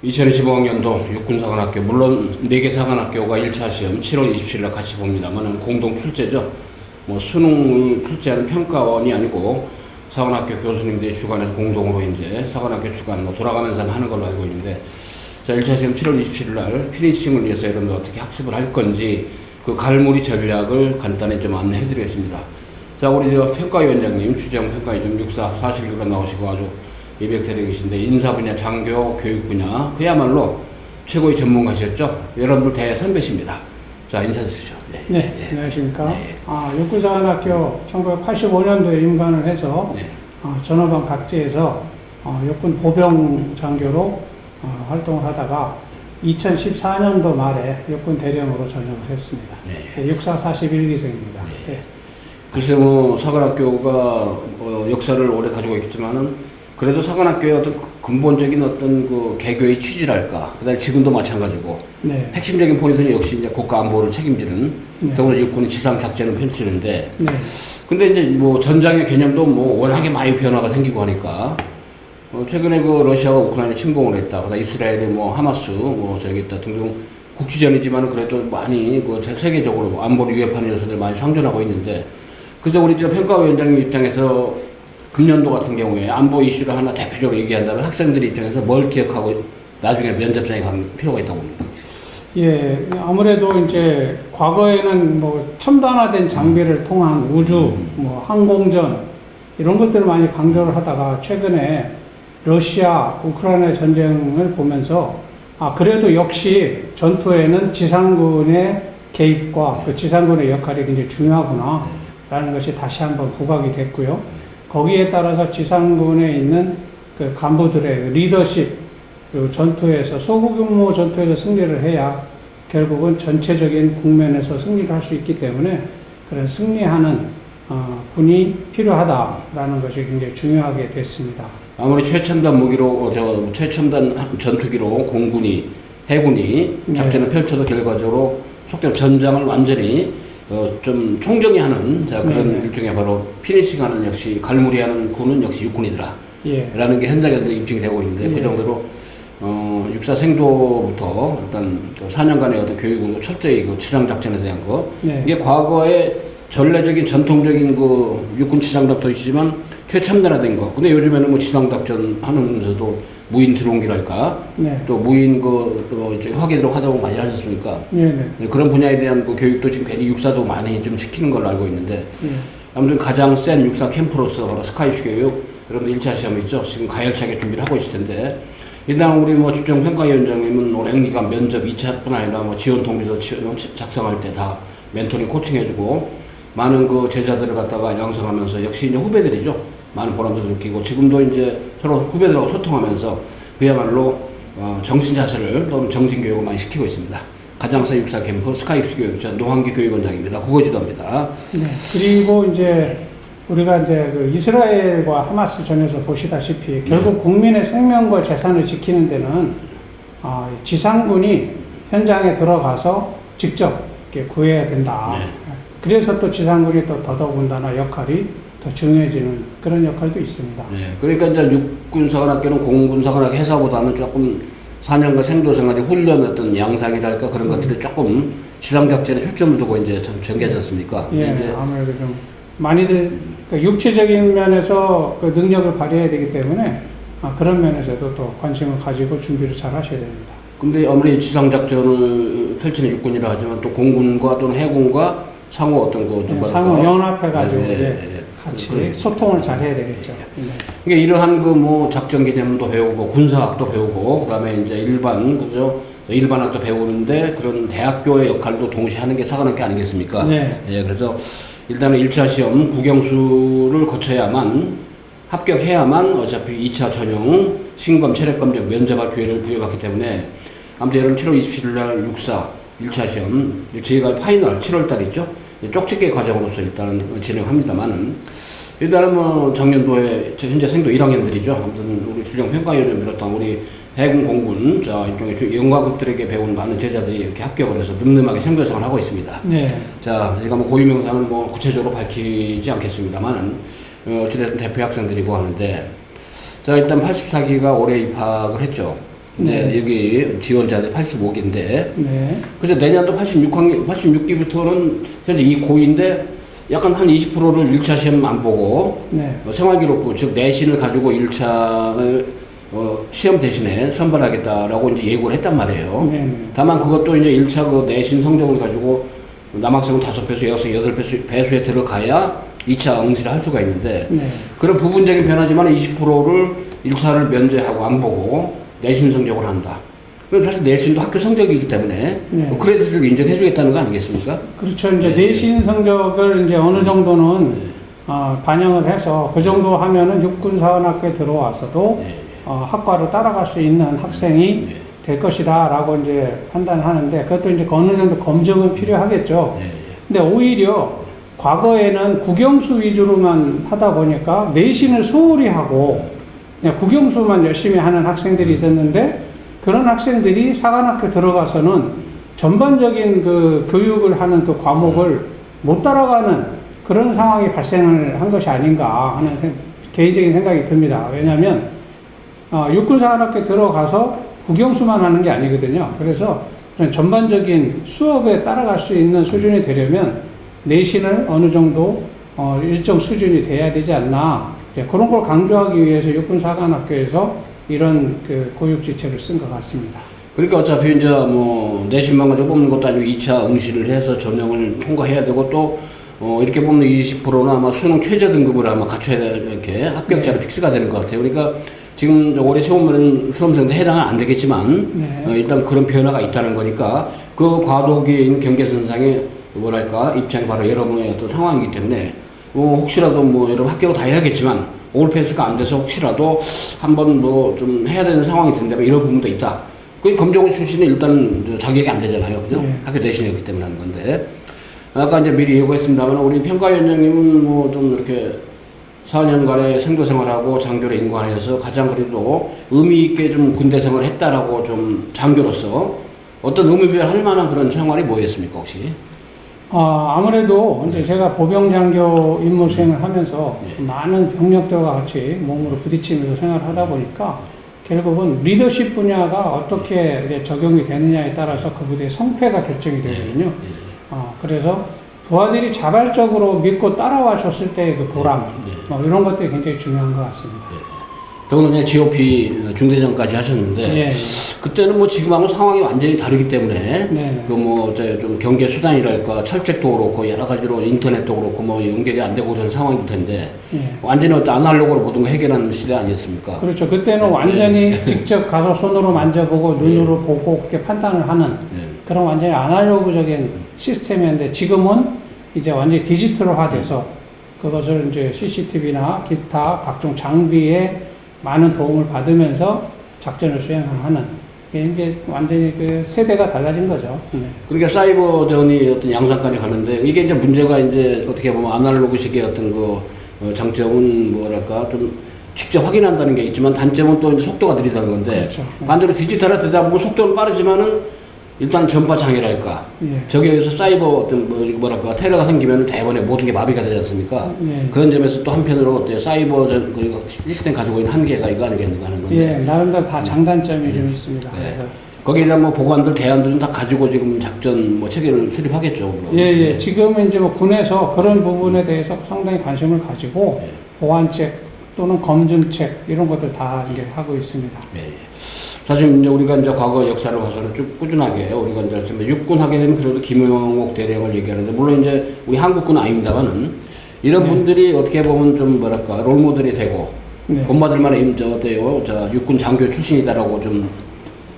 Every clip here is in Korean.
2025학년도 육군사관학교, 물론 4개 사관학교가 1차 시험 7월 27일 날 같이 봅니다만 공동 출제죠. 뭐 수능을 출제하는 평가원이 아니고 사관학교 교수님들이 주관해서 공동으로 이제 사관학교 주관 뭐 돌아가면서 하는 걸로 알고 있는데, 자 1차 시험 7월 27일 날 피니싱을 위해서 여러분들 어떻게 학습을 할 건지 그 갈무리 전략을 간단히 좀 안내해 드리겠습니다. 자, 우리 저 평가위원장님, 주정 평가위원장 육사 41로 나오시고 아주 예백대에 계신데 인사 분야, 장교, 교육 분야 그야말로 최고의 전문가셨죠. 여러분들 대선배십니다. 자, 인사 주시죠. 네. 네, 네. 안녕하십니까. 네. 육군사관학교 1985년도에 임관을 해서 네. 전후반 각지에서 육군 보병 장교로 활동을 하다가 2014년도 말에 육군 대령으로 전역을 했습니다. 네. 육사 41기생입니다. 네. 글쎄 뭐 사관학교가 역사를 오래 가지고 있지만은 그래도 사관학교의 어떤 근본적인 어떤 그 개교의 취지랄까, 그다음에 지금도 마찬가지고 네. 핵심적인 포인트는 역시 이제 국가 안보를 책임지는 네. 더구나 육군이 지상 작전을 펼치는데, 네. 근데 이제 뭐 전장의 개념도 뭐 워낙에 많이 변화가 생기고 하니까 최근에 그 러시아가 우크라이나 침공을 했다, 그다음 이스라엘의 뭐 하마스 뭐 저기 있다 등등 국지전이지만 그래도 많이 그 세계적으로 안보를 위협하는 요소들 많이 상존하고 있는데, 그래서 우리 저 평가위원장님 입장에서 금년도 같은 경우에 안보 이슈를 하나 대표적으로 얘기한다면 학생들 입장에서 뭘 기억하고 나중에 면접장에 갈 필요가 있다고 봅니까? 예, 아무래도 이제 과거에는 뭐 첨단화된 장비를 통한 우주, 뭐 항공전 이런 것들을 많이 강조를 하다가 최근에 러시아, 우크라이나 전쟁을 보면서 그래도 역시 전투에는 지상군의 개입과 그 지상군의 역할이 굉장히 중요하구나 라는 것이 다시 한번 부각이 됐고요. 거기에 따라서 지상군에 있는 그 간부들의 리더십, 그리고 전투에서 소규모 전투에서 승리를 해야 결국은 전체적인 국면에서 승리를 할 수 있기 때문에 그런 승리하는 군이 필요하다라는 것이 굉장히 중요하게 됐습니다. 아무리 최첨단 무기로 최첨단 전투기로 공군이 해군이 작전을 펼쳐도 결과적으로 속된 전장을 완전히 좀 총정리하는 그런 일종의 바로 피니싱하는 역시 갈무리하는 군은 역시 육군이더라. 예. 라는 게 현장에서 입증이 되고 있는데, 그 정도로 육사 생도부터 어떤 4년간의 어떤 교육으로 철저히 그 지상 작전에 대한 거, 이게 과거에 전례적인 전통적인 그 육군 지상 작전이지만 최첨단화된 거. 근데 요즘에는 뭐 지상 작전 하면서도 무인 드론기랄까, 또 무인 화기들은 활동 많이 하셨습니까? 그런 분야에 대한 그 교육도 지금 괜히 육사도 많이 좀 시키는 걸로 알고 있는데, 아무튼 가장 센 육사 캠프로서 바로 스카이프 교육, 여러분들 1차 시험 있죠? 지금 가열차게 준비를 하고 있을 텐데, 일단 우리 뭐 주정 평가위원장님은 오랜 기간 면접 2차뿐 아니라 뭐 지원 통지서 작성할 때 다 멘토링 코칭해주고 많은 그 제자들을 갖다가 양성하면서 역시 이제 후배들이죠. 많은 보람도 느끼고 지금도 이제 서로 후배들하고 소통하면서 그야말로 정신 자세를 또는 정신 교육을 많이 시키고 있습니다. 가장사 육사 캠프 스카이프 교육, 저 노한기 교육원장입니다. 국어 지도입니다. 네. 그리고 이제 우리가 이제 그 이스라엘과 하마스 전에서 보시다시피 결국 국민의 생명과 재산을 지키는 데는 지상군이 현장에 들어가서 직접 이렇게 구해야 된다. 그래서 또 지상군이 또 더더군다나 역할이 더 중요해지는 그런 역할도 있습니다. 네, 그러니까 이제 육군사관학교는 공군사관학교 해사보다는 조금 4년간 생도생활의 훈련 어떤 양상이랄까 그런 것들이 조금 지상작전에 초점을 두고 이제 전개하지 않습니까? 예, 이제 아무래도 좀 많이들 육체적인 면에서 그 능력을 발휘해야 되기 때문에 그런 면에서도 또 관심을 가지고 준비를 잘 하셔야 됩니다. 근데 아무리 지상작전을 펼치는 육군이라 하지만 또 공군과 또는 해군과 상호 어떤 상호 연합해가지고 같이 소통을 잘 해야 되겠죠. 그러니까 이러한 그 뭐 작전 개념도 배우고 군사학도 배우고 그다음에 이제 일반학도 배우는데 그런 대학교의 역할도 동시에 하는 게 사관학교 아니겠습니까? 예, 그래서 일단은 1차 시험 국영수를 거쳐야만 합격해야만 어차피 2차 전형 신검 체력검정 면접할 기회를 부여받기 때문에 아무튼 여러분 7월 27일 날 육사 1차 시험 저희가 파이널 7월 달이죠. 쪽집게 과정으로서 일단은 진행합니다만은 일단은 뭐 작년도에 현재 생도 1학년들이죠. 아무튼 우리 수정 평가위원을 비롯한 우리 해군 공군 일종의 연과급들에게 배운 많은 제자들이 이렇게 합격을 해서 늠름하게 생도생활을 하고 있습니다. 자, 제가 뭐 고유명사는 뭐 구체적으로 밝히지 않겠습니다만은 어찌됐든 대표 학생들이고 하는데, 자 일단 84기가 올해 입학을 했죠. 이제 여기 지원자들 85기인데. 네. 그래서 내년도 86기부터는 현재 이 고인데 약간 한 20%를 1차 시험 안 보고 네. 생활기록부 즉 내신을 가지고 1차를 시험 대신에 선발하겠다라고 이제 예고를 했단 말이에요. 네. 네. 다만 그것도 이제 1차 그 내신 성적을 가지고 남학생은 5배수, 여학생 8배수에 들어가야 2차 응시를 할 수가 있는데 네. 그런 부분적인 변화지만 20%를 1차를 면제하고 안 보고 내신 성적을 한다. 그래서 사실 내신도 학교 성적이기 때문에 네. 크레딧을 인정해주겠다는 거 아니겠습니까? 그렇죠. 이제 네. 내신 성적을 이제 어느 정도는 반영을 해서 그 정도 하면은 육군사관학교에 들어와서도 네. 학과로 따라갈 수 있는 학생이 네. 될 것이다라고 이제 판단을 하는데 그것도 이제 어느 정도 검증은 필요하겠죠. 네. 근데 오히려 과거에는 국영수 위주로만 하다 보니까 내신을 소홀히 하고 그냥 국영수만 열심히 하는 학생들이 있었는데 그런 학생들이 사관학교 들어가서는 전반적인 그 교육을 하는 그 과목을 못 따라가는 그런 상황이 발생을 한 것이 아닌가 하는 개인적인 생각이 듭니다. 왜냐하면 육군사관학교 들어가서 국영수만 하는 게 아니거든요. 그래서 그런 전반적인 수업에 따라갈 수 있는 수준이 되려면 내신을 어느 정도 일정 수준이 돼야 되지 않나 그런 걸 강조하기 위해서 육군사관학교에서 이런 그 고육지책을 쓴 것 같습니다. 그러니까 어차피 이제 뭐 내신만 가지고 뽑는 것도 아니고 2차 응시를 해서 전형을 통과해야 되고 또 이렇게 뽑는 20%는 아마 수능 최저 등급을 아마 갖춰야 이렇게 합격자로 네. 픽스가 되는 것 같아요. 그러니까 지금 올해 수험생도 해당은 안 되겠지만 네. 일단 그런 변화가 있다는 거니까 그 과도기인 경계선상의 뭐랄까 입장이 바로 여러분의 어떤 상황이기 때문에 혹시라도 뭐 여러분 합격을 다 해야겠지만 올패스가 안 돼서 혹시라도 한번 뭐 좀 해야 되는 상황이 된다면 이런 부분도 있다. 그 검정고 출신이 일단 자격이 안 되잖아요. 그죠? 네. 학교 내신이었기 때문에 하는 건데. 아까 이제 미리 예고했습니다만 우리 평가위원장님은 뭐 좀 이렇게 4년간의 생도 생활하고 장교로 인관해서 가장 그래도 의미 있게 좀 군대 생활을 했다라고 좀 장교로서 어떤 의미별 할 만한 그런 생활이 뭐였습니까, 혹시? 아무래도 이제 제가 보병장교 임무 수행을 하면서 네. 많은 병력들과 같이 몸으로 부딪히면서 생활을 하다 보니까 결국은 리더십 분야가 어떻게 이제 적용이 되느냐에 따라서 그 부대의 성패가 결정이 되거든요. 그래서 부하들이 자발적으로 믿고 따라와 줬을 때의 그 보람, 뭐 이런 것들이 굉장히 중요한 것 같습니다. 저는 이제 GOP 중대장까지 하셨는데 예. 그때는 뭐 지금하고 상황이 완전히 다르기 때문에 네. 그 뭐 좀 경계 수단이랄까 철책도 그렇고 여러 가지로 인터넷도 그렇고 뭐 연결이 안 되고 그런 상황일 텐데 예. 완전히 어떤 아날로그로 모든 걸 해결하는 시대 아니었습니까? 그렇죠. 그때는 완전히 직접 가서 손으로 만져보고 눈으로 보고 그렇게 판단을 하는 그런 완전히 아날로그적인 시스템이었는데 지금은 이제 완전히 디지털화돼서 그것을 이제 CCTV나 기타 각종 장비에 많은 도움을 받으면서 작전을 수행하는 이게 이제 완전히 그 세대가 달라진 거죠. 그러니까 사이버전이 어떤 양상까지 가는데 이게 이제 문제가 이제 어떻게 보면 아날로그식의 어떤 그 장점은 뭐랄까 좀 직접 확인한다는 게 있지만 단점은 또 이제 속도가 느리다는 건데 그렇죠. 반대로 디지털화되다 보면 속도는 빠르지만은 일단 전파 장애랄까 예. 저기에 의해서 사이버 어떤 뭐랄까 테러가 생기면 대번에 모든 게 마비가 되지 않습니까? 예. 그런 점에서 또 한편으로 어때요? 사이버 그 시스템 가지고 있는 한계가 이거 아니겠는가 하는 건데 예, 나름대로 다 장단점이 좀 있습니다. 네. 그래서 거기에 대한 뭐 보관들 대안들은 다 가지고 지금 작전 뭐 체계를 수립하겠죠. 그럼. 예. 지금은 이제 뭐 군에서 그런 부분에 대해서 상당히 관심을 가지고 보완책 또는 검증책 이런 것들 다 이제 하고 있습니다. 예. 사실 이제 우리가 이제 과거 역사를 봐서는 쭉 꾸준하게 우리가 이제 지금 육군 하게 되면 그래도 김용옥 대령을 얘기하는데 물론 이제 우리 한국군은 아닙니다만은 이런 분들이 어떻게 보면 좀 뭐랄까 롤모델이 되고 본받을 만한 어때요? 육군 장교 출신이다라고 좀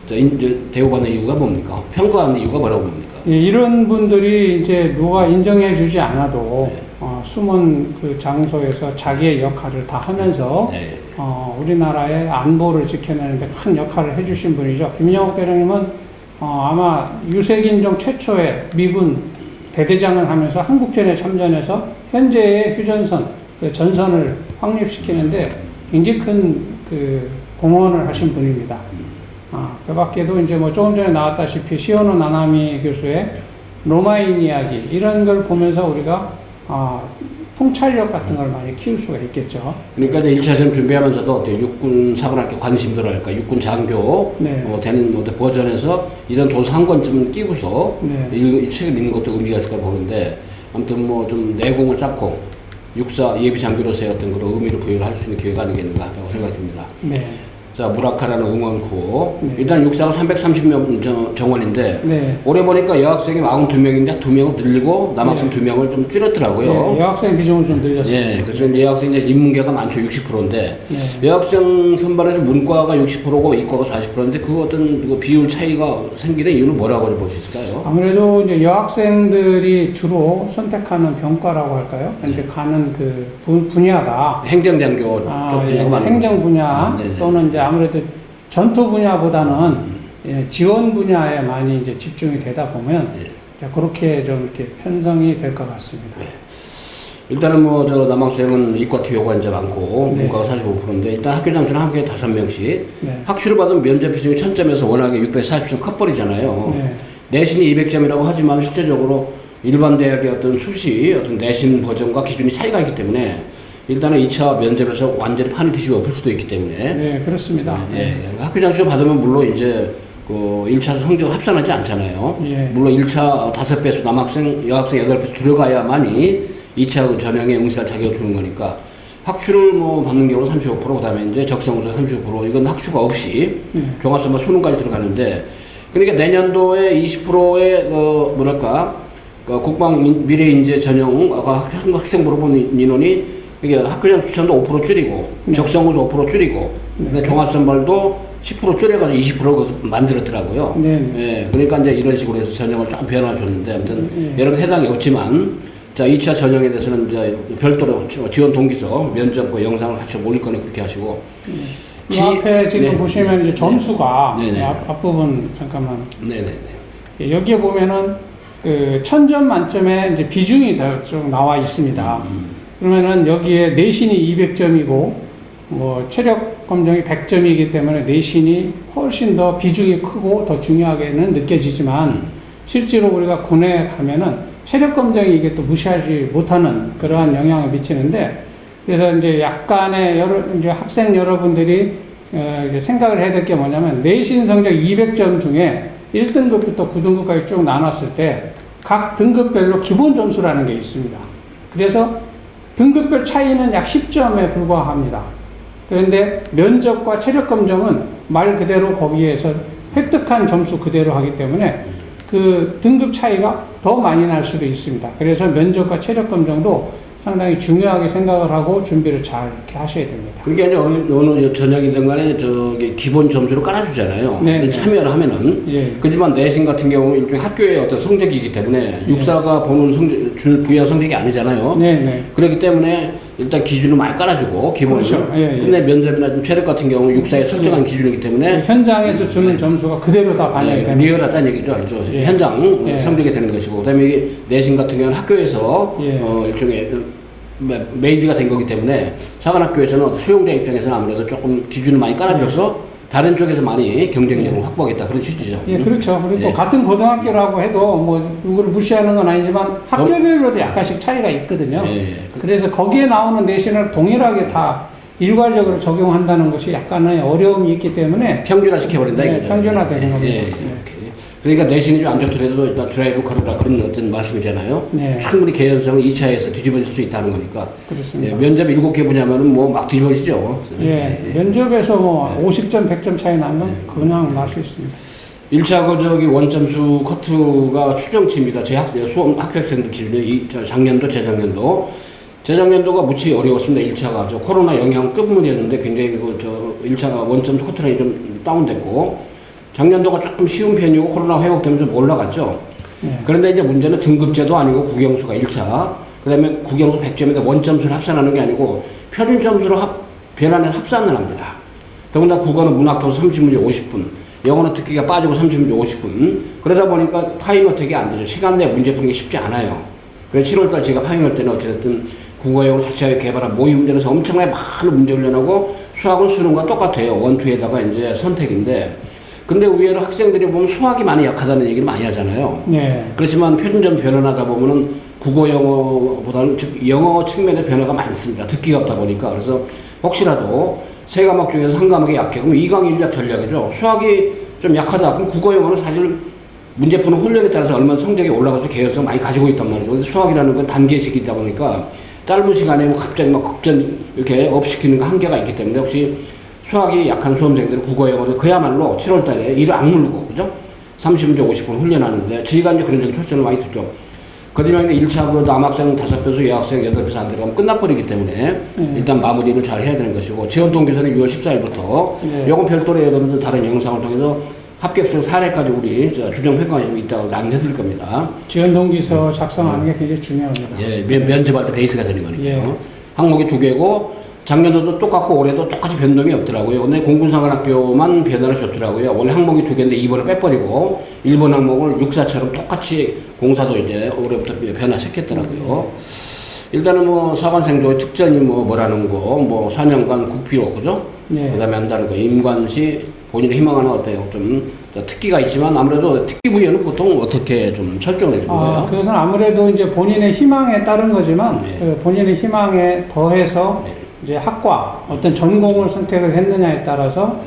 이제 대우받는 이유가 뭡니까? 평가하는 이유가 뭐라고 봅니까? 예, 이런 분들이 이제 누가 인정해주지 않아도 숨은 그 장소에서 자기의 역할을 다 하면서 우리나라의 안보를 지켜내는데 큰 역할을 해주신 분이죠. 김영옥 대령님은 아마 유색인종 최초의 미군 대대장을 하면서 한국전에 참전해서 현재의 휴전선, 그 전선을 확립시키는데 굉장히 큰 그 공헌을 하신 분입니다. 그 밖에도 이제 뭐 조금 전에 나왔다시피 시오노 나나미 교수의 로마인 이야기 이런 걸 보면서 우리가 통찰력 같은 걸 많이 키울 수가 있겠죠. 그러니까 이제 1차 시험 준비하면서도 어때 육군 사관학교 관심도랄까 육군 장교 네. 되는 버전에서 이런 도서 한 권쯤은 끼고서 네. 이 책을 읽는 것도 의미가 있을 까 보는데 아무튼 뭐 좀 내공을 쌓고 육사 예비 장교로서의 어떤 그런 의미를 부여를 할 수 있는 기회가 아니겠는가 하고 생각이 듭니다. 네. 자, 무라카라는 응원코. 네. 일단 육사가 330명 정원인데 네. 올해 보니까 여학생이 92명인데 2명을 늘리고 남학생 네. 2명을 좀 줄였더라고요. 네. 여학생 비중을 좀 늘렸습니다. 예, 그래서 여학생 이제 인문계가 많죠. 60%인데 네. 여학생 선발에서 문과가 60%고 이과가 40%인데 그 어떤 그 비율 차이가 생기는 이유는 뭐라고 볼 수 있을까요? 아무래도 이제 여학생들이 주로 선택하는 병과라고 할까요? 이제 가는 그 분야가 행정장교 쪽 분야가 많은 행정 분야 네네. 또는 이제 아무래도 전투 분야보다는 예, 지원 분야에 많이 이제 집중이 되다 보면 이제 그렇게 좀 이렇게 편성이 될 것 같습니다. 일단은 뭐 저 남학생은 이과 기호가 이제 많고 네. 문과가 45%인데 일단 학교 장수는 학교에 5명씩 네. 학추를 받은 면접 비중이 1000점에서 워낙에 640점 커버리잖아요. 네. 내신이 200점이라고 하지만 실제적으로 일반 대학의 어떤 수시 어떤 내신 버전과 기준이 차이가 있기 때문에 일단은 2차 면접에서 완전히 판을 뒤집어 엎을 수도 있기 때문에 네, 그렇습니다. 예, 학교 장수 받으면 물론 이제 그 1차 성적 합산하지 않잖아요. 예. 물론 1차 5배수 남학생, 여학생 8배수 들어가야만이 2차 그 전형에 응시할 자격을 주는 거니까 학추를 뭐 받는 경우 35%, 그 다음에 이제 적성우수가 35%, 이건 학추가 없이 종합선발 수능까지 들어가는데 그러니까 내년도에 20%의 그 뭐랄까 그 국방 미래인재 전형 학생 물어보는 인원이 이게 학교장 추천도 5% 줄이고 적성우수 5% 줄이고 근데 종합선발도 10% 줄여가지고 20% 것을 만들었더라고요. 예, 그러니까 이제 이런 식으로 해서 전형을 조금 변화 줬는데 아무튼 여러 해당이 없지만 자 2차 전형에 대해서는 이제 별도로 지원 동기서 면접과 영상을 같이 올릴 거니 그렇게 하시고 이 앞에 지금 네. 보시면 이제 점수가 네. 네. 앞부분 잠깐만 네네네. 예, 여기에 보면은 그 1000점 만점에 이제 비중이 쭉 나와 있습니다. 그러면은 여기에 내신이 200점이고 뭐 체력 검정이 100점이기 때문에 내신이 훨씬 더 비중이 크고 더 중요하게는 느껴지지만 실제로 우리가 군에 가면은 체력 검정이 이게 또 무시하지 못하는 그러한 영향을 미치는데 그래서 이제 약간의 이제 학생 여러분들이 이제 생각을 해야 될 게 뭐냐면 내신 성적 200점 중에 1등급부터 9등급까지 쭉 나눴을 때 각 등급별로 기본 점수라는 게 있습니다. 그래서 등급별 차이는 약 10점에 불과합니다. 그런데 면접과 체력 검정은 말 그대로 거기에서 획득한 점수 그대로 하기 때문에 그 등급 차이가 더 많이 날 수도 있습니다. 그래서 면접과 체력 검정도 상당히 중요하게 생각을 하고 준비를 잘 이렇게 하셔야 됩니다. 그러니까 이제 어느 전형이든 간에 저기 기본 점수를 깔아주잖아요. 네. 참여를 하면은. 예. 그렇지만 내신 같은 경우는 일종의 학교의 어떤 성적이기 때문에 육사가 보는 부여한 성적이 아니잖아요. 네네. 그렇기 때문에 일단 기준을 많이 깔아주고 기본을. 그렇죠. 예, 예. 근데 면접이나 좀 체력 같은 경우는 육사에 설정한 기준이기 때문에 현장에서 주는 점수가 그대로 다 반영이 됩니다. 리얼하다는 얘기죠. 예. 현장 예. 성적이 되는 것이고 그다음에 이게 내신 같은 경우는 학교에서 예. 일종의 메이드가 된 거기 때문에 사관학교에서는 수용자 입장에서는 아무래도 조금 기준을 많이 깔아줘서 다른 쪽에서 많이 경쟁력을 확보하겠다 그런 취지죠. 예, 그렇죠. 그리고 예. 또 같은 고등학교라고 해도 뭐 누구를 무시하는 건 아니지만 학교별로도 약간씩 차이가 있거든요. 예. 그래서 거기에 나오는 내신을 동일하게 다 일괄적으로 적용한다는 것이 약간의 어려움이 있기 때문에 평준화 시켜버린다. 네, 이거죠. 평준화되는 겁니다. 예. 네. 이렇게. 그러니까 내신이 좀 안 좋더라도 일단 드라이브 커브라 그런 어떤 말씀이잖아요. 네. 충분히 개연성은 2차에서 뒤집어질 수 있다는 거니까. 그렇습니다. 예, 면접 7개 분야면은 뭐 막 뒤집어지죠. 예, 면접에서 뭐 50점, 100점 차이 나면 그냥 날 수 있습니다. 1차 저기 원점수 커트가 추정치입니다. 제 학생들 기준에 작년도, 재작년도가 무지 어려웠습니다. 1차가 저 코로나 영향 끝문이었는데 굉장히 1차가 원점수 커트라인이 좀 다운됐고 작년도가 조금 쉬운 편이고 코로나 회복되면 좀 올라갔죠. 네. 그런데 이제 문제는 등급제도 아니고 국영수가 1차, 그 다음에 국영수 100점에서 원점수를 합산하는 게 아니고 표준점수로 변환해서 합산을 합니다. 더군다나 국어는 문학도서 30문제 50분, 영어는 듣기가 빠지고 30문제 50분. 그러다 보니까 타임 어택이 안 되죠. 시간 내에 문제 푸는 게 쉽지 않아요. 그래서 7월달 제가 파행할 때는 어쨌든 국어영어 자체하게 개발한 모의 문제에서 엄청나게 많은 문제 훈련하고 수학은 수능과 똑같아요. 원투에다가 이제 선택인데 근데 의외로 학생들이 보면 수학이 많이 약하다는 얘기를 많이 하잖아요. 네. 그렇지만 표준점 변환하다 보면은 국어 영어보다는 즉 영어 측면의 변화가 많습니다. 듣기가 없다 보니까. 그래서 혹시라도 세 과목 중에서 한 과목이 약해. 그럼 2강 인력 전략이죠. 수학이 좀 약하다. 그럼 국어 영어는 사실 문제 푸는 훈련에 따라서 얼마나 성적이 올라가서 개연성 많이 가지고 있단 말이죠. 근데 수학이라는 건 단계식이다 보니까 짧은 시간에 뭐 갑자기 막 극전 이렇게 업시키는 거 한계가 있기 때문에 혹시 수학이 약한 수험생들은 국어 영어를 그야말로 7월 달에 이를 악물고, 그죠? 30분째 50분 훈련하는데 저희가 이제 그런 점 초점을 많이 두죠. 거짓말 1차 그 남학생 5배수, 여학생 8배수 안 들어가면 끝나버리기 때문에 일단 마무리를 잘 해야 되는 것이고, 지원 동기서는 6월 14일부터 요건 별도로 여러분들 다른 영상을 통해서 합격생 사례까지 우리 주정 평가가 좀 있다고 안내해 드릴 겁니다. 지원 동기서 작성하는 게 굉장히 중요합니다. 예, 면접할 때 베이스가 되는 거니까요. 예. 항목이 2개고 작년도도 똑같고 올해도 똑같이 변동이 없더라고요. 근데 공군사관학교만 변화를 줬더라고요. 원래 항목이 2개인데 이번에 빼버리고 일본 항목을 육사처럼 똑같이 공사도 이제 올해부터 변화시켰더라고요. 일단은 뭐 사관생도의 특전이 뭐라는 거, 뭐 4년간 국비로, 그죠? 네. 그 다음에 한다는 거, 임관시 본인의 희망하는 어때요? 좀 특기가 있지만 아무래도 특기 부여는 보통 어떻게 좀 설정해 주는 거예요? 그것은 아무래도 이제 본인의 희망에 따른 거지만 네. 그 본인의 희망에 더해서 네. 이제 학과 어떤 전공을 선택을 했느냐에 따라서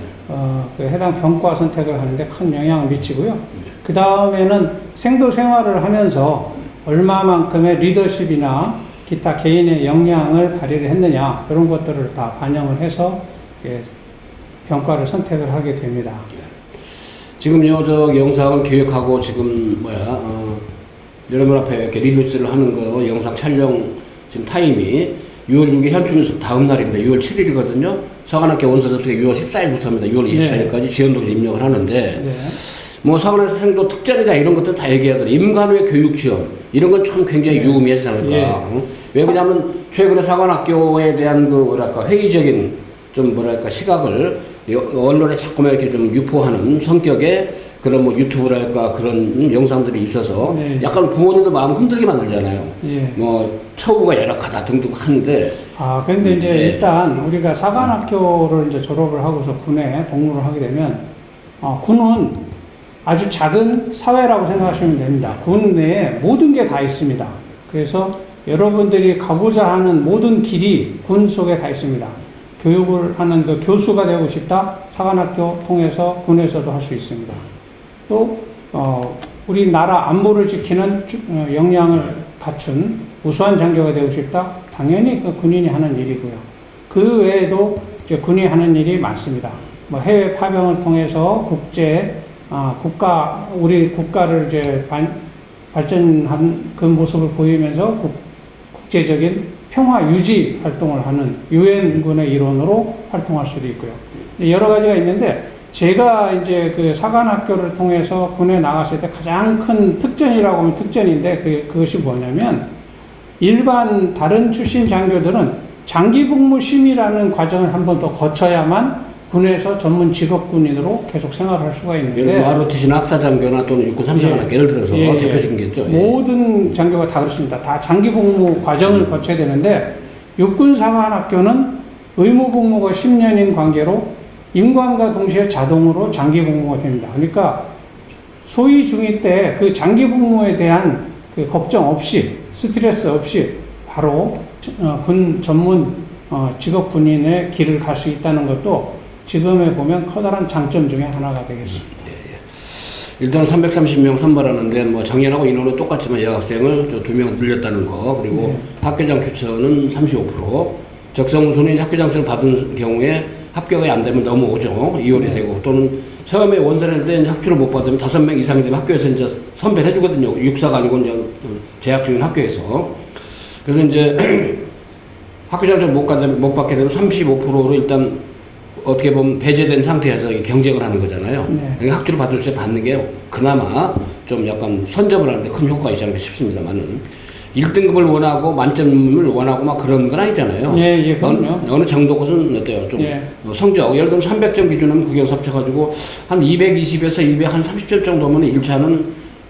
그 해당 병과 선택을 하는데 큰 영향을 미치고요. 그 다음에는 생도 생활을 하면서 얼마만큼의 리더십이나 기타 개인의 역량을 발휘를 했느냐 이런 것들을 다 반영을 해서 병과를 선택을 하게 됩니다. 지금요, 저 영상을 기획하고 지금 여러분 앞에 이렇게 리뷰스를 하는 거 영상 촬영 지금 타임이 6월 6일 현충일 다음 날입니다. 6월 7일이거든요. 사관학교 원서 접수가 6월 14일부터입니다. 6월 24일까지 지원동지 입력을 하는데, 네. 뭐 사관학생도 특전이다 이런 것들 다 얘기하더라고요. 임관우의 교육 지원 이런 건 참 굉장히 유의미하지 않을까. 왜 그러냐면 최근에 사관학교에 대한 그 뭐랄까 회의적인 좀 뭐랄까 시각을 언론에 자꾸만 이렇게 좀 유포하는 성격의 그런 뭐 유튜브랄까 그런 영상들이 있어서 네. 약간 부모님도 마음 흔들게 만들잖아요. 예. 뭐 처우가 열악하다 등등 하는데. 근데 이제 일단 우리가 사관학교를 이제 졸업을 하고서 군에 복무를 하게 되면 군은 아주 작은 사회라고 생각하시면 됩니다. 군 내에 모든 게 다 있습니다. 그래서 여러분들이 가고자 하는 모든 길이 군 속에 다 있습니다. 교육을 하는 그 교수가 되고 싶다? 사관학교 통해서 군에서도 할 수 있습니다. 또 우리나라 안보를 지키는 역량을 갖춘 우수한 장교가 되고 싶다? 당연히 그 군인이 하는 일이고요. 그 외에도 이제 군이 하는 일이 많습니다. 뭐 해외 파병을 통해서 우리 국가를 이제 발전한 그 모습을 보이면서 국제적인 평화 유지 활동을 하는 유엔군의 일원으로 활동할 수도 있고요. 여러 가지가 있는데 제가 이제 그 사관학교를 통해서 군에 나갔을 때 가장 큰 특전이라고 하면 특전인데 그것이 뭐냐면 일반 다른 출신 장교들은 장기복무 심의라는 과정을 한 번 더 거쳐야만 군에서 전문 직업군인으로 계속 생활할 수가 있는데 ROTC나 학사장교나 또는 육군 3사관학교 예를 들어서 대표적인 게 있죠. 모든 장교가 다 그렇습니다. 다 장기복무 과정을 거쳐야 되는데 육군사관학교는 의무복무가 10년인 관계로 임관과 동시에 자동으로 장기복무가 됩니다. 그러니까 소위 중2 때 그 장기복무에 대한 그 걱정 없이 스트레스 없이 바로 군 전문 직업군인의 길을 갈 수 있다는 것도 지금에 보면 커다란 장점 중에 하나가 되겠습니다. 일단 330명 선발하는데 뭐 작년하고 인원은 똑같지만 여학생을 2명 늘렸다는 거, 그리고 학교장 추천은 35%, 적성 우선인 학교장 추천을 받은 경우에 합격이 안 되면 넘어오죠. 2월이 되고, 또는 처음에 원서를 낼 때 학주를 못 받으면 5명 이상이 되면 학교에서 이제 선배를 해주거든요. 육사가 아니고 이제 재학 중인 학교에서. 그래서 이제 학교장 못 받게 되면 35%로 일단 어떻게 보면 배제된 상태에서 경쟁을 하는 거잖아요. 그러니까 학주를 받을 때 받는 게 그나마 좀 약간 선점을 하는데 큰 효과가 있지 않을까 싶습니다만은 1등급을 원하고 만점을 원하고 막 그런 건 아니잖아요. 그럼요. 어느 정도 것은 어때요? 좀 성적, 예를 들면 300점 기준이면 그게 합쳐가지고 한 220에서 230점 정도면 1차는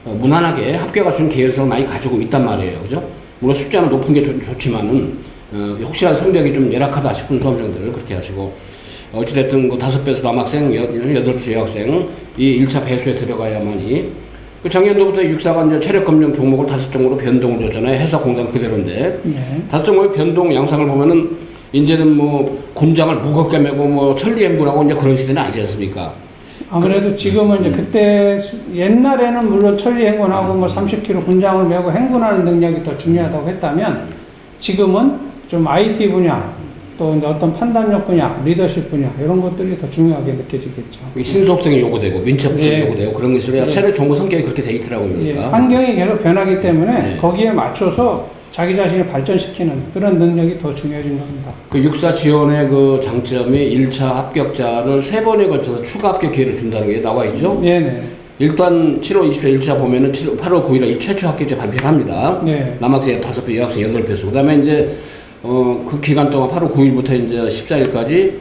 무난하게 합격할 수 있는 개연성을 많이 가지고 있단 말이에요. 그죠? 물론 숫자는 높은 게 좋지만은 혹시라도 성적이 좀 열악하다 싶은 수험생들을 그렇게 하시고, 어찌됐든 그 5배수 남학생, 8배수 여학생, 이 1차 배수에 들어가야만이 그 작년도부터 육사가 이제 체력 검정 종목을 5종목으로 변동을 줬잖아요. 해석 공장 그대로인데. 네. 5종목의 변동 양상을 보면은 이제는 뭐 곤장을 무겁게 메고 뭐 천리행군하고 이제 그런 시대는 아니지 않습니까? 아무래도 지금은 이제 그때 옛날에는 물론 천리행군하고 뭐 30kg 군장을 메고 행군하는 능력이 더 중요하다고 했다면 지금은 좀 IT 분야 또 이제 어떤 판단력 분야, 리더십 분야 이런 것들이 더 중요하게 느껴지겠죠. 신속성이 요구되고 민첩성이 예. 요구되고 그런 게 있어야 예. 체력 정보 성격이 그렇게 돼 있더라고요. 예, 그러니까. 환경이 계속 변하기 때문에 네. 거기에 맞춰서 자기 자신을 발전시키는 그런 능력이 더 중요해진 겁니다. 그 육사 지원의 그 장점이 1차 합격자를 3번에 걸쳐서 추가 합격 기회를 준다는 게 나와 있죠. 네네. 일단 7월 20일 1차 보면은 8월 9일에 최초 합격자 발표를 합니다. 네. 남학생 5배, 여학생 8배수. 그 다음에 이제, 그 기간 동안 8월 9일부터 이제 14일까지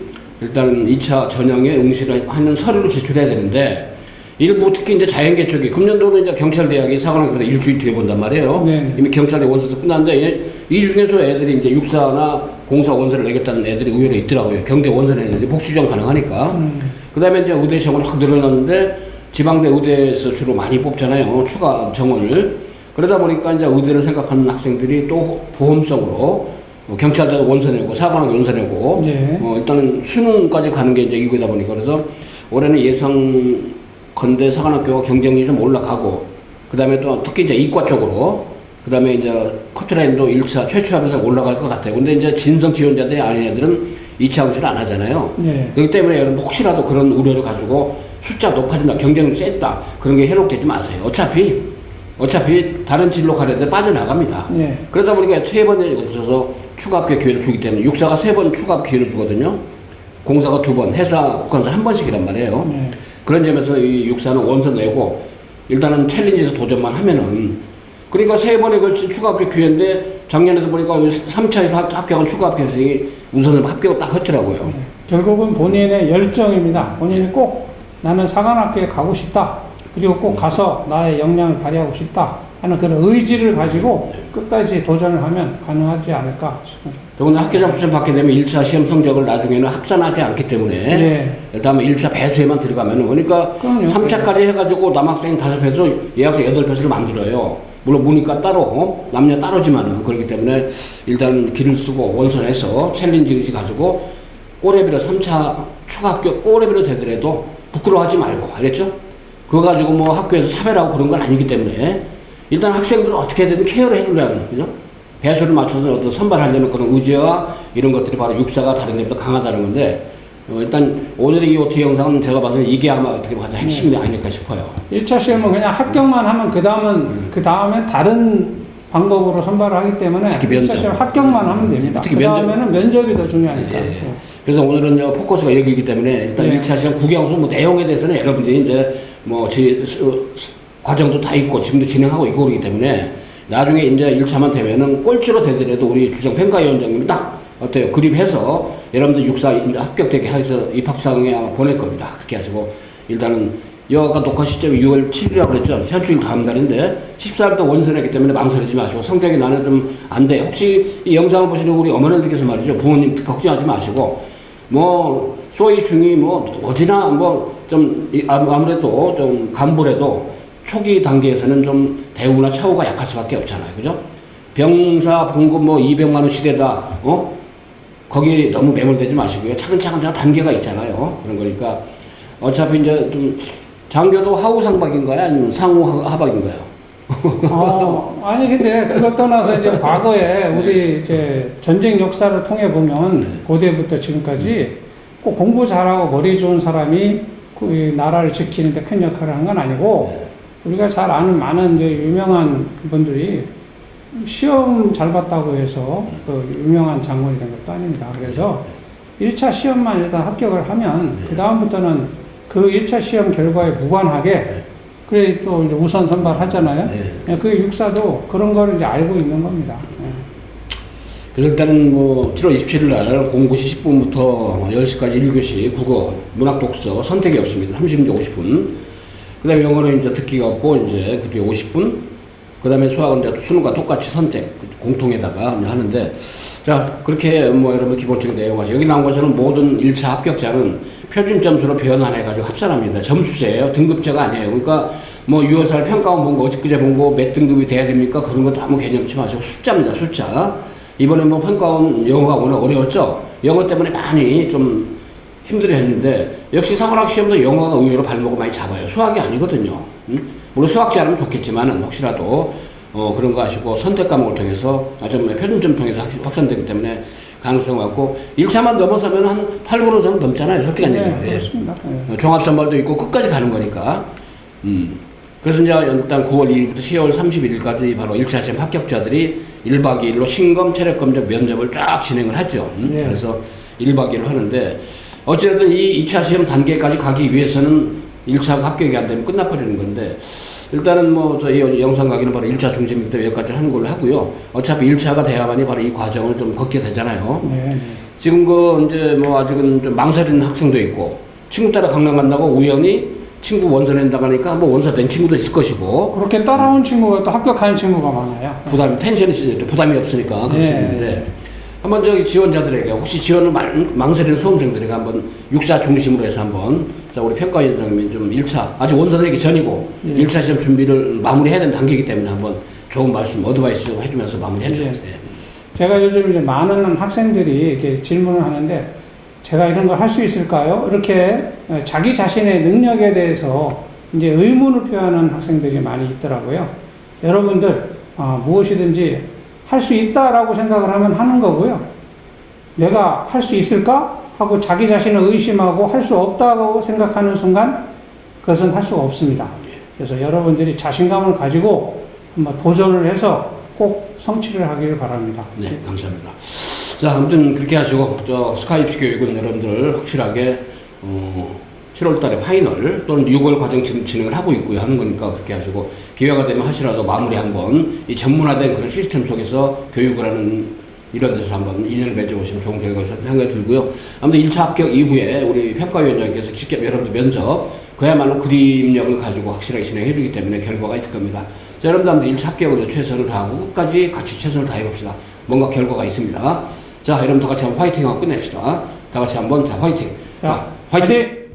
일단 2차 전형에 응시를 하는 서류를 제출해야 되는데, 일부 특히 이제 자연계 쪽이, 금년도는 이제 경찰대학이 사관학교보다 일주일 뒤에 본단 말이에요. 네. 이미 경찰대 원서도 끝났는데, 이 중에서 애들이 이제 육사나 공사 원서를 내겠다는 애들이 의외로 있더라고요. 경대 원서 내는데 복수전 가능하니까. 그 다음에 이제 의대 시험을 확 늘어났는데, 지방대 의대에서 주로 많이 뽑잖아요. 추가 정원을. 그러다 보니까 이제 의대를 생각하는 학생들이 또 보험성으로 경찰대 원서 내고 사관학교 원서 내고 네. 일단은 수능까지 가는 게 이제 이거다 보니까 그래서 올해는 예상컨대 사관학교가 경쟁률이 좀 올라가고 그 다음에 또 특히 이제 이과 쪽으로 그 다음에 이제 커트라인도 1차 최초하면서 올라갈 것 같아요. 근데 이제 진성 지원자들이 아닌 애들은 2차 응시를 안 하잖아요. 네. 그렇기 때문에 여러분 혹시라도 그런 우려를 가지고 숫자 높아진다, 경쟁률 셌다 그런 게 해롭되지 마세요. 어차피 다른 진로 가는 데 빠져나갑니다. 네. 그러다 보니까 3번에 걸쳐서 추가 합격 기회를 주기 때문에 육사가 3번 추가 합격 기회를 주거든요. 공사가 2번, 해사, 국한사 1번씩이란 말이에요. 네. 그런 점에서 이 육사는 원서 내고 일단은 챌린지에서 도전만 하면은 그러니까 3번에 걸친 추가 합격 기회인데 작년에도 보니까 3차에서 합격한 추가 합격생이 우선을 합격을 딱 했더라고요. 네. 결국은 본인의 열정입니다. 본인이 꼭 나는 사관학교에 가고 싶다. 그리고 꼭 가서 나의 역량을 발휘하고 싶다 하는 그런 의지를 가지고 끝까지 도전을 하면 가능하지 않을까 싶습니다. 더군다나 학교장 추천 받게 되면 1차 시험 성적을 나중에는 합산하지 않기 때문에 네. 일단 1차 배수에만 들어가면 그러니까 그럼요. 3차까지 해가지고 남학생 5배수, 여학생 8배수를 만들어요. 물론 문이과 따로, 남녀 따로지만은 그렇기 때문에 일단 길을 쓰고 원선해서 챌린지 의식 가지고 꼬레비로 3차 추가 합격 꼬레비로 되더라도 부끄러워하지 말고 알겠죠? 그거 가지고 뭐 학교에서 차별하고 그런 건 아니기 때문에 일단 학생들은 어떻게든 케어를 해주려는 그죠? 배수를 맞춰서 어떤 선발하려는 그런 의지와 이런 것들이 바로 육사가 다른 데보다 강하다는 건데 일단 오늘의 이 OT 영상은 제가 봐서는 이게 아마 어떻게 가장 핵심이 아닐까 싶어요. 1차 시험은 그냥 합격만 하면 그 다음엔 다른 방법으로 선발을 하기 때문에 특히 면접. 1차 시험 합격만 하면 됩니다. 특히 그 다음에는 면접이 더 중요하니까. 예. 그래서 오늘은 포커스가 여기이기 때문에 일단 네. 1차 시험 국영수 뭐 내용에 대해서는 여러분들이 이제 뭐 과정도 다 있고 지금도 진행하고 있고 그러기 때문에 나중에 이제 1차만 되면은 꼴찌로 되더라도 우리 주정 평가위원장님이 딱 어때요? 그립해서 여러분들 육사 합격되게 해서 입학사항에 아마 보낼 겁니다. 그렇게 하시고 일단은 여가 녹화 시점이 6월 7일이라고 그랬죠. 현충일 다음 달인데 14일부터 원서냈기 때문에 망설이지 마시고 성적이 나는 좀 안 돼. 혹시 이 영상을 보시는 우리 어머님들께서 말이죠. 부모님 걱정하지 마시고 뭐 소위 중이 뭐 어디나 뭐 좀 아무래도 좀 간부래도 초기 단계에서는 좀 대우나 처우가 약할 수밖에 없잖아요. 그죠? 병사 봉급 뭐 200만 원 시대다. 거기에 너무 매몰되지 마시고요. 차근차근 단계가 있잖아요. 그런 거니까 어차피 이제 좀 장교도 하우 상박인가요? 아니면 상우 하박인가요? 아니 근데 그걸 떠나서 이제 과거에 우리 이제 전쟁 역사를 통해 보면 고대부터 지금까지 꼭 공부 잘하고 머리 좋은 사람이 그 나라를 지키는데 큰 역할을 한 건 아니고 우리가 잘 아는 많은 이제 유명한 분들이 시험 잘 봤다고 해서 그 유명한 장군이 된 것도 아닙니다. 그래서 1차 시험만 일단 합격을 하면 그 다음부터는 그 1차 시험 결과에 무관하게 그래 또 이제 우선 선발하잖아요. 그 육사도 그런 거를 이제 알고 있는 겁니다. 그래서 일단은 뭐 7월 27일 날 09시 10분부터 10시까지 1교시 국어, 문학 독서 선택이 없습니다. 30분 50분. 그 다음에 영어는 이제 듣기가 없고 이제 그 뒤에 50분. 그 다음에 수학은 이제 수능과 똑같이 선택, 공통에다가 이제 하는데 자, 그렇게 뭐 여러분 기본적인 내용하죠. 여기 나온 것처럼 모든 1차 합격자는 표준 점수로 변환해가지고 합산합니다. 점수제예요. 등급제가 아니에요. 그러니까 뭐 6월달 평가원 본 거, 어저께 본 거 몇 등급이 돼야 됩니까? 그런 거 다 뭐 개념치 마시고 숫자입니다, 숫자. 이번에 뭐 평가원 영어가 워낙 어려웠죠? 영어 때문에 많이 좀 힘들어 했는데, 역시 사관학 시험도 영어가 의외로 발목을 많이 잡아요. 수학이 아니거든요. 물론 수학 잘하면 좋겠지만은, 혹시라도, 그런 거 아시고, 선택 과목을 통해서, 좀 표준점 통해서 확산되기 때문에 가능성 많고, 1차만 넘어서면 한 8, 9는 넘잖아요. 솔직한 네, 얘기로. 그렇습니다. 네. 종합선발도 있고, 끝까지 가는 거니까. 그래서 이제 일단 9월 2일부터 10월 31일까지 바로 1차 시험 합격자들이 1박 2일로 신검, 체력검정, 면접을 쫙 진행을 하죠. 네. 그래서 1박 2일을 하는데, 어쨌든 이 2차 시험 단계까지 가기 위해서는 1차 합격이 안 되면 끝나버리는 건데, 일단은 뭐 저희 영상 강의는 바로 1차 중심이기 때문에 여기까지 하는 걸로 하고요. 어차피 1차가 돼야만이 바로 이 과정을 좀 걷게 되잖아요. 네. 지금 이제 뭐 아직은 좀 망설이는 학생도 있고, 친구 따라 강남 간다고 우연히 친구 원서 낸다고 하니까 한번 원서 낸 친구도 있을 것이고, 그렇게 따라온 친구가 또 합격하는 친구가 많아요. 텐션이 있으니까 부담이 없으니까 그럴 수 네. 있는데, 한번 저기 지원자들에게, 혹시 지원을 망설이는 수험생들에게 한번 육사 중심으로 해서 한번, 자, 우리 평가위원장님이 좀 1차, 아직 원서 내기 전이고, 예. 1차 시험 준비를 마무리해야 되는 단계이기 때문에 한번 좋은 말씀, 어드바이스 해주면서 마무리해줘요. 예. 제가 요즘 이제 많은 학생들이 이렇게 질문을 하는데, 제가 이런 걸 할 수 있을까요? 이렇게 자기 자신의 능력에 대해서 이제 의문을 표하는 학생들이 많이 있더라고요. 여러분들, 무엇이든지 할 수 있다라고 생각을 하면 하는 거고요. 내가 할 수 있을까? 하고 자기 자신을 의심하고 할 수 없다고 생각하는 순간 그것은 할 수가 없습니다. 그래서 여러분들이 자신감을 가지고 한번 도전을 해서 꼭 성취를 하기를 바랍니다. 네, 감사합니다. 자, 아무튼 그렇게 하시고, 스카이프 교육은 여러분들 확실하게, 7월 달에 파이널 또는 6월 과정 진행을 하고 있고요. 하는 거니까 그렇게 하시고, 기회가 되면 하시라도 마무리 한번 이 전문화된 그런 시스템 속에서 교육을 하는 이런 데서 한번 인연을 맺어보시면 좋은 결과가 있을 생각이 들고요. 아무튼 1차 합격 이후에 우리 평가위원장께서 직접 여러분들 면접, 그야말로 그림력을 가지고 확실하게 진행해 주기 때문에 결과가 있을 겁니다. 자, 여러분들 아무튼 1차 합격으로 최선을 다하고 끝까지 같이 최선을 다해봅시다. 뭔가 결과가 있습니다. 자, 여러분 다 같이 한번 화이팅 하고 끝냅시다. 다 같이 한번, 자, 화이팅. 자, 화이팅! 화이팅!